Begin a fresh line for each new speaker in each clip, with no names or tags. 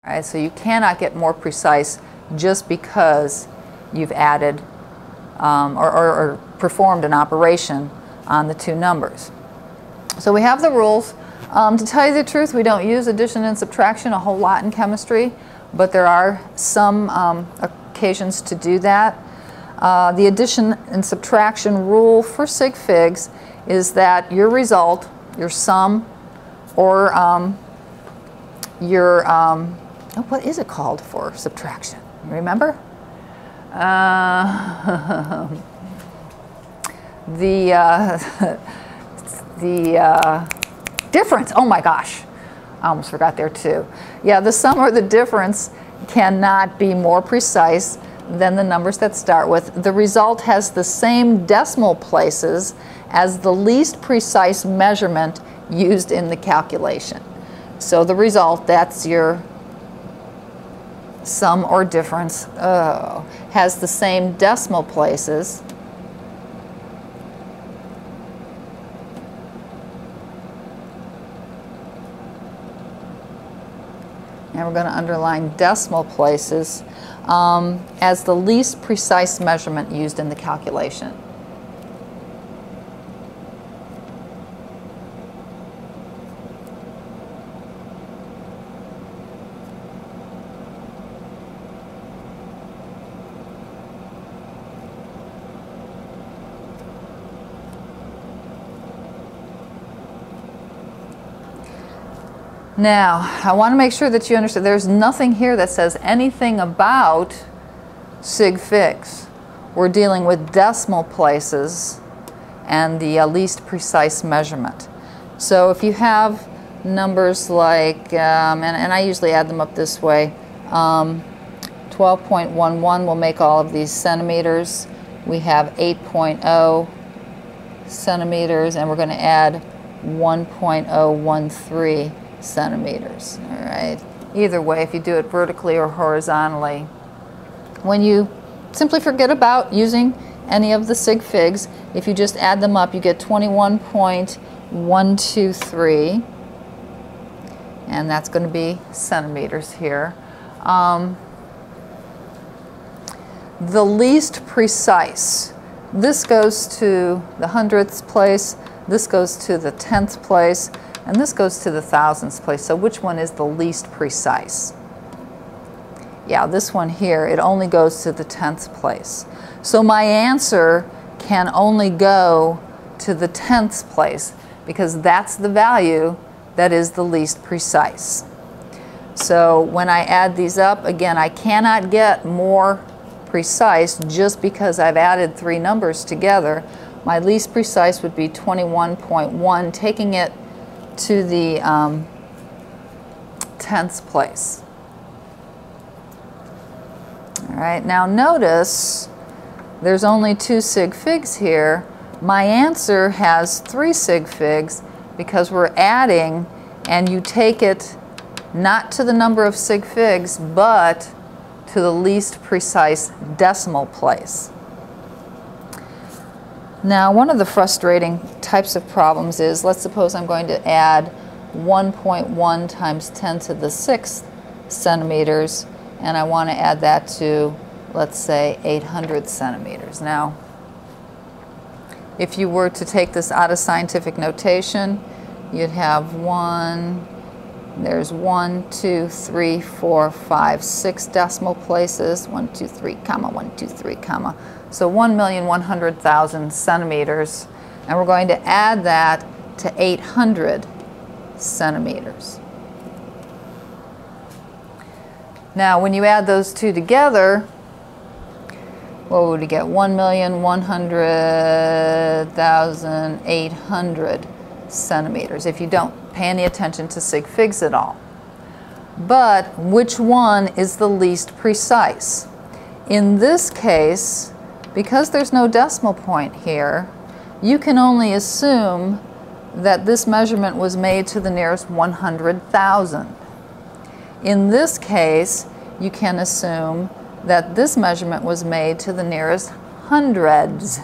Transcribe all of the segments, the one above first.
All right, so you cannot get more precise just because you've added or performed an operation on the two numbers. So we have the rules. To tell you the truth, we don't use addition and subtraction a whole lot in chemistry, but there are some occasions to do that. The addition and subtraction rule for sig figs is that your result, your sum, or your, what is it called for subtraction? You remember? The difference. Oh my gosh, I almost forgot there too. Yeah, the sum or the difference cannot be more precise than the numbers that start with. The result has the same decimal places as the least precise measurement used in the calculation. So the result, that's your sum or difference, has the same decimal places and we're going to underline decimal places as the least precise measurement used in the calculation. Now, I want to make sure that you understand there's nothing here that says anything about sig figs. We're dealing with decimal places and the least precise measurement. So if you have numbers like, and I usually add them up this way, 12.11 will make all of these centimeters. We have 8.0 centimeters, and we're going to add 1.013 centimeters. All right. Either way, if you do it vertically or horizontally. When you simply forget about using any of the sig figs, if you just add them up, you get 21.123, and that's going to be centimeters here. The least precise, this goes to the hundredths place, this goes to the tenth place, and this goes to the thousandths place. So which one is the least precise? Yeah, this one here, it only goes to the tenth place. So my answer can only go to the tenth place because that's the value that is the least precise. So when I add these up, again, I cannot get more precise just because I've added three numbers together. My least precise would be 21.1, taking it to the tenth place. All right, now notice there's only two sig figs here. My answer has 3 sig figs because we're adding, and you take it not to the number of sig figs, but to the least precise decimal place. Now, one of the frustrating types of problems is, let's suppose I'm going to add 1.1 times 10 to the 6th centimeters, and I want to add that to, let's say, 800 centimeters. Now, if you were to take this out of scientific notation, you'd have there's 1, 2, 3, 4, 5, 6 decimal places, 1, 2, 3, comma, 1, 2, 3, comma. So 1,100,000 centimeters, and we're going to add that to 800 centimeters. Now, when you add those two together, what would we get? 1,100,800 centimeters, if you don't pay any attention to sig figs at all. But which one is the least precise? In this case, because there's no decimal point here, you can only assume that this measurement was made to the nearest 100,000. In this case, you can assume that this measurement was made to the nearest hundreds.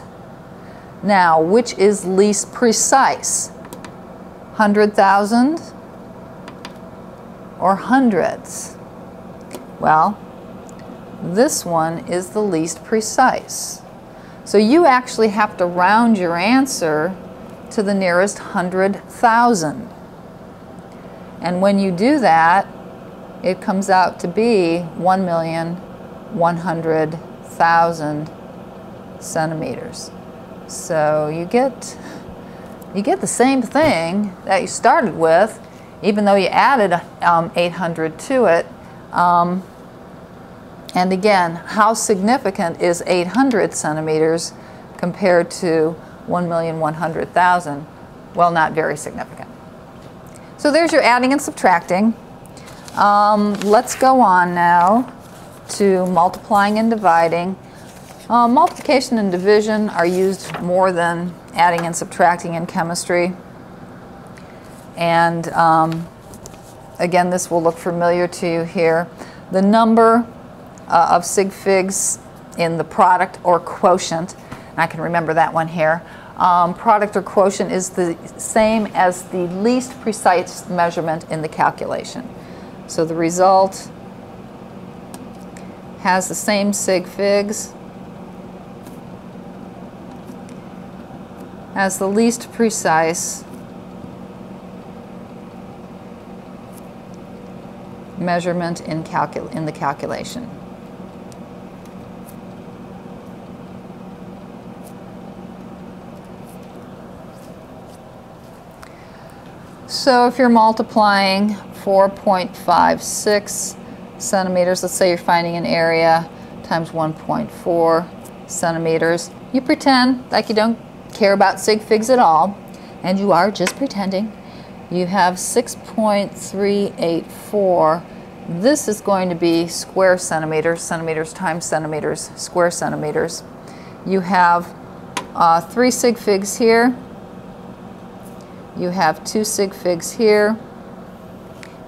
Now, which is least precise? 100,000 or hundreds? Well, this one is the least precise. So you actually have to round your answer to the nearest 100,000. And when you do that, it comes out to be 1,100,000 centimeters. So you get the same thing that you started with, even though you added 800 to it. And again, how significant is 800 centimeters compared to 1,100,000? Well, not very significant. So there's your adding and subtracting. Let's go on now to multiplying and dividing. Multiplication and division are used more than adding and subtracting in chemistry. And again, this will look familiar to you here. The number of sig figs in the product or quotient, and I can remember that one here. Product or quotient is the same as the least precise measurement in the calculation. So the result has the same sig figs as the least precise measurement in the calculation. So if you're multiplying 4.56 centimeters, let's say you're finding an area, times 1.4 centimeters, you pretend like you don't care about sig figs at all, and you are just pretending. You have 6.384. This is going to be square centimeters, centimeters times centimeters, square centimeters. You have 3 sig figs here. You have 2 sig figs here.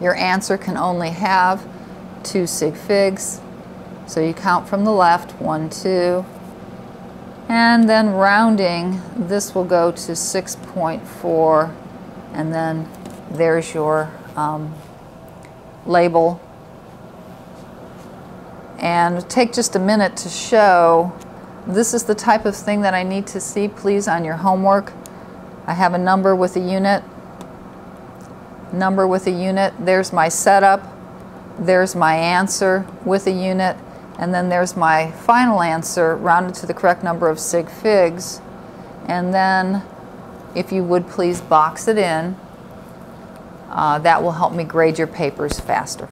Your answer can only have 2 sig figs. So you count from the left, 1, 2. And then rounding, this will go to 6.4. And then there's your label. And take just a minute to show. This is the type of thing that I need to see, please, on your homework. I have a number with a unit. Number with a unit. There's my setup. There's my answer with a unit. And then there's my final answer rounded to the correct number of sig figs. And then, if you would please box it in. That will help me grade your papers faster.